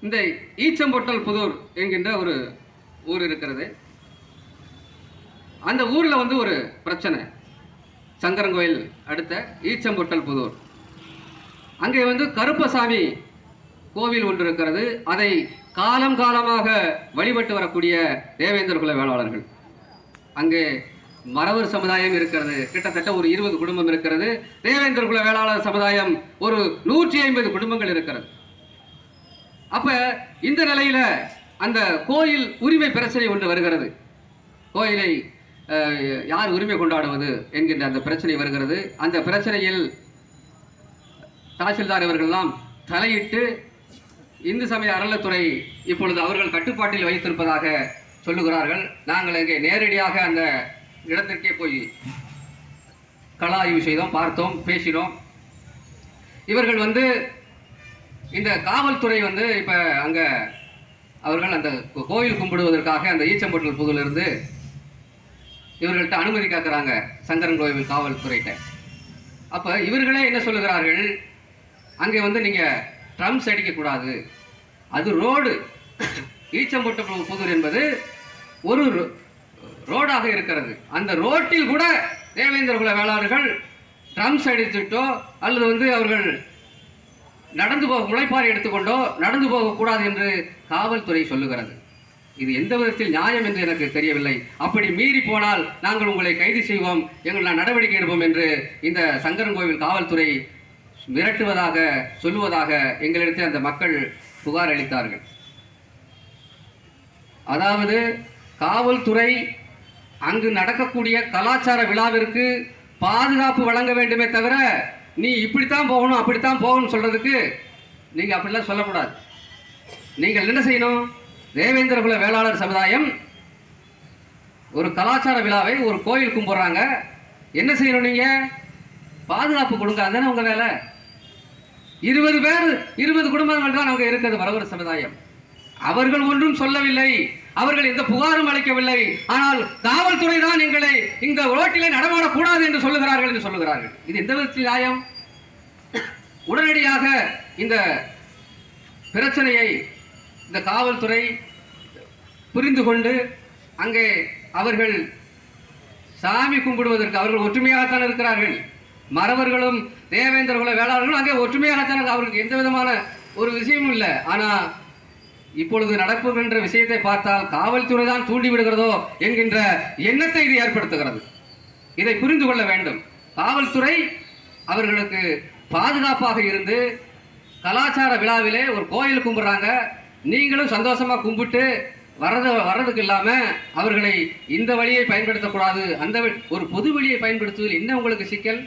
இந்த ஈச்சம்பொட்டல் புதூர் என்கின்ற ஒரு ஊர் இருக்கிறது. அந்த ஊரில் வந்து ஒரு பிரச்சனை. சங்கரங்கோயில் அடுத்த ஈச்சம்பொட்டல் புதூர், அங்கே வந்து கருப்பசாமி கோவில் ஒன்று இருக்கிறது. அதை காலம் காலமாக வழிபட்டு வரக்கூடிய தேவேந்திர குல வேளாளர்கள். அங்கே மறவர் சமுதாயம் இருக்கிறது. கிட்டத்தட்ட ஒரு 20 குடும்பம் இருக்கிறது. தேவேந்திர குல வேளாளர் சமுதாயம் ஒரு 150 குடும்பங்கள் இருக்கிறது. அப்ப இந்த நிலையில அந்த கோயில் உரிமை பிரச்சனை ஒன்று வருகிறது. கோயிலை யார் உரிமை கொண்டாடுவது என்கின்ற அந்த பிரச்சனை வருகிறது. அந்த பிரச்சனையில் தாசில்தார் அவர்கள்லாம் தலையிட்டு இந்து சமய அறநிலைத்துறை இப்பொழுது அவர்கள் கட்டுப்பாட்டில் வைத்திருப்பதாக சொல்லுகிறார்கள். நாங்கள் இங்கே நேரடியாக அந்த இடத்திற்கே போய் கள ஆய்வு செய்தோம், பார்த்தோம், பேசினோம். இவர்கள் வந்து இந்த காவல்துறை வந்து இப்போ அங்கே அவர்கள் அந்த கோயில் கும்பிடுவதற்காக அந்த ஈச்சம்பொட்டல் புதூரிலிருந்து இவர்கள்ட்ட அனுமதி கேட்குறாங்க, சங்கரன் கோவில் காவல்துறைகிட்ட. அப்போ இவர்களே என்ன சொல்லுகிறார்கள், அங்கே வந்து நீங்கள் ட்ரம்ஸ் அடிக்கக்கூடாது, அது ரோடு. ஈச்சம்பொட்டல் புதூர் என்பது ஒரு ரோடாக இருக்கிறது. அந்த ரோட்டில் கூட தேவேந்திர குல வேளாளர்கள் ட்ரம்ஸ் அடித்துட்டோ அல்லது வந்து அவர்கள் நடந்து போக முளைப்பாறை எடுத்துக்கொண்டோ நடந்து போகக்கூடாது என்று காவல்துறை சொல்லுகிறது. இது எந்த விதத்தில் நியாயம் என்று எனக்கு தெரியவில்லை. அப்படி மீறி போனால் நாங்கள் உங்களை கைது செய்வோம், எங்கள் நடவடிக்கை எடுப்போம் என்று இந்த சங்கரன் கோவில் காவல்துறை மிரட்டுவதாக சொல்லுவதாக எங்களிடத்தில் அந்த மக்கள் புகார் அளித்தார்கள். அதாவது காவல்துறை அங்கு நடக்கக்கூடிய கலாச்சார விழாவிற்கு பாதுகாப்பு வழங்க வேண்டுமே தவிர நீ இப்படித்தான் போகணும் அப்படித்தான் போகணும் சொல்றதுக்கு நீங்கள் அப்படிலாம் சொல்லக்கூடாது. நீங்கள் என்ன செய்யணும், தேவேந்திர குல வேளாளர் சமுதாயம் ஒரு கலாச்சார விழாவை ஒரு கோயில் கும்பிடுறாங்க, என்ன செய்யணும், நீங்கள் பாதுகாப்பு கொடுங்க. அதுதானே உங்கள் வேலை. 20 பேர் 20 குடும்பங்கள் தான் அங்கே இருக்கிறது மறவர் சமுதாயம். அவர்கள் ஒன்றும் சொல்லவில்லை, அவர்கள் எந்த புகாரும் அளிக்கவில்லை. ஆனால் காவல்துறை தான் எங்களை இந்த ரோட்டிலே நடமாடக்கூடாது என்று சொல்லுகிறார்கள் என்று சொல்லுகிறார்கள். இது எந்த விதத்தில் நியாயம்? உடனடியாக இந்த பிரச்சனையை இந்த காவல்துறை புரிந்து கொண்டு அங்கே அவர்கள் சாமி கும்பிடுவதற்கு அவர்கள் ஒற்றுமையாகத்தான் இருக்கிறார்கள். மறவர்களும் தேவேந்திர குல வேளாளர்களும் அங்கே ஒற்றுமையாகத்தான், அவர்களுக்கு எந்த விதமான ஒரு விஷயமும் இல்லை. ஆனால் இப்பொழுது நடப்புகின்ற விஷயத்தை பார்த்தால் காவல்துறை தான் தூண்டி விடுகிறதோ என்கின்ற எண்ணத்தை இது ஏற்படுத்துகிறது. இதை புரிந்து கொள்ள வேண்டும். காவல்துறை அவர்களுக்கு பாதுகாப்பாக இருந்து கலாச்சார விழாவிலே ஒரு கோயில் கும்பிடுறாங்க, நீங்களும் சந்தோஷமா கும்பிட்டு வர்றதுக்கு இல்லாம அவர்களை இந்த வழியை பயன்படுத்தக்கூடாது, அந்த ஒரு பொது வழியை பயன்படுத்துவதில் என்ன உங்களுக்கு சிக்கல்?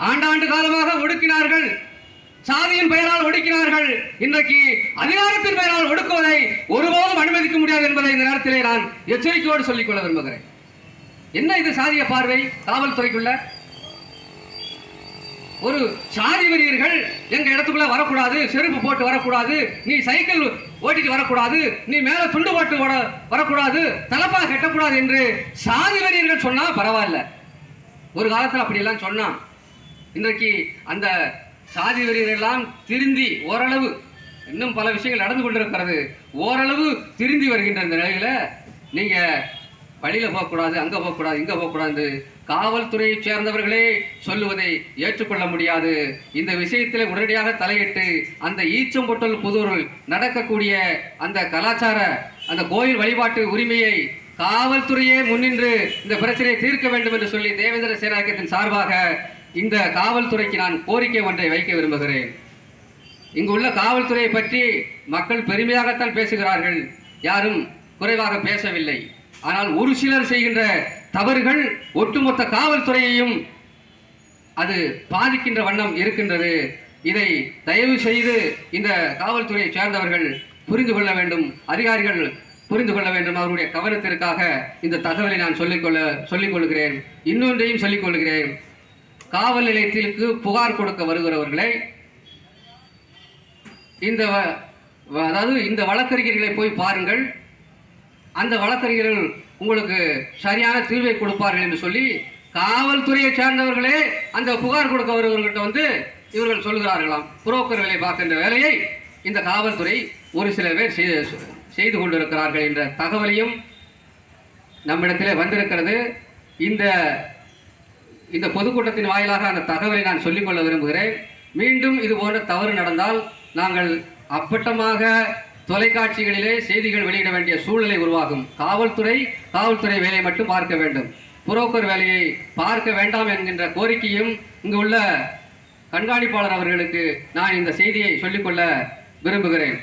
ஆண்டாண்டு காலமாக ஒடுக்கினார்கள், சாதியின் பெயரால் ஒடுக்கினார்கள். இன்றைக்கு அதிகாரத்தின் பெயரால் ஒடுக்குவதை ஒருபோதும் அனுமதிக்க முடியாது என்பதை இந்த நேரத்திலே நான் எச்சரிக்கையோடு சொல்லிக்கொள்ள விரும்புகிறேன். என்ன இது சாதிய பார்வை காவல்துறைக்குள்ள? ஒரு சாதி வெறியர்கள் எங்க இடத்துக்குள்ள வரக்கூடாது, செருப்பு போட்டு வரக்கூடாது, நீ சைக்கிள் ஓட்டிட்டு வரக்கூடாது, நீ மேல துண்டு போட்டு வரக்கூடாது, தலப்பா கட்டக்கூடாது என்று சாதி வெறியர்கள் சொன்னா பரவாயில்ல. ஒரு காலத்தில் அப்படியெல்லாம் சொன்னான். இன்றைக்கு அந்த சாதி வெறியரெல்லாம் திருந்தி ஓரளவு, இன்னும் பல விஷயங்கள் நடந்து கொண்டிருக்கிறது, ஓரளவு திருந்தி வருகின்ற இந்த நிலையில நீங்க வழியில போகக்கூடாது, அங்க போகக்கூடாது, இங்க போகக்கூடாது காவல்துறையை சேர்ந்தவர்களே சொல்லுவதை ஏற்றுக்கொள்ள முடியாது. இந்த விஷயத்தில் உடனடியாக தலையிட்டு அந்த ஈச்சம்பொட்டல் புதூரில் நடக்கக்கூடிய அந்த கலாச்சார அந்த கோயில் வழிபாட்டு உரிமையை காவல்துறையே முன்னின்று இந்த பிரச்சனையை தீர்க்க வேண்டும் என்று சொல்லி தேவேந்திர சேனாயக்கத்தின் சார்பாக இந்த காவல்துறைக்கு நான் கோரிக்கை ஒன்றை வைக்க விரும்புகிறேன். இங்கு உள்ள காவல்துறையை பற்றி மக்கள் பெருமையாகத்தான் பேசுகிறார்கள், யாரும் குறைவாக பேசவில்லை. ஆனால் ஒரு சிலர் செய்கின்ற தவறுகள் ஒட்டுமொத்த காவல்துறையையும் அது பாதிக்கின்ற வண்ணம் இருக்கின்றது. இதை தயவு செய்து இந்த காவல்துறையை சேர்ந்தவர்கள் புரிந்து கொள்ள வேண்டும், அதிகாரிகள் புரிந்து கொள்ள வேண்டும். அவருடைய கவனத்திற்காக இந்த தகவலை நான் சொல்லிக் கொள்கிறேன். இன்னொன்றையும் சொல்லிக் கொள்கிறேன். காவல் நிலையத்திற்கு புகார் கொடுக்க வருகிறவர்களை இந்த வழக்கறிஞர்களை போய் பாருங்கள், அந்த வழக்கறிஞர்கள் உங்களுக்கு சரியான தீர்வை கொடுப்பார்கள் என்று சொல்லி காவல்துறையை சேர்ந்தவர்களே அந்த புகார் கொடுக்க வருவவர்கிட்ட வந்து இவர்கள் சொல்கிறார்களாம். புரோக்கர்களை பார்க்கின்ற வேலையை இந்த காவல்துறை ஒரு சில பேர் செய்து கொண்டிருக்கிறார்கள் என்ற தகவலையும் நம்மிடத்திலே வந்திருக்கிறது. இந்த இந்த பொதுக்கூட்டத்தின் வாயிலாக அந்த தகவலை நான் சொல்லிக்கொள்ள விரும்புகிறேன். மீண்டும் இது போன்ற தவறு நடந்தால் நாங்கள் அப்பட்டமாக தொலைக்காட்சிகளிலே செய்திகள் வெளியிட வேண்டிய சூழ்நிலை உருவாகும். காவல்துறை வேலையை மட்டும் பார்க்க வேண்டும், புரோக்கர் வேலையை பார்க்க வேண்டாம் என்கின்ற கோரிக்கையும் இங்கு உள்ள கண்காணிப்பாளர் அவர்களுக்கு நான் இந்த செய்தியை சொல்லிக்கொள்ள விரும்புகிறேன்.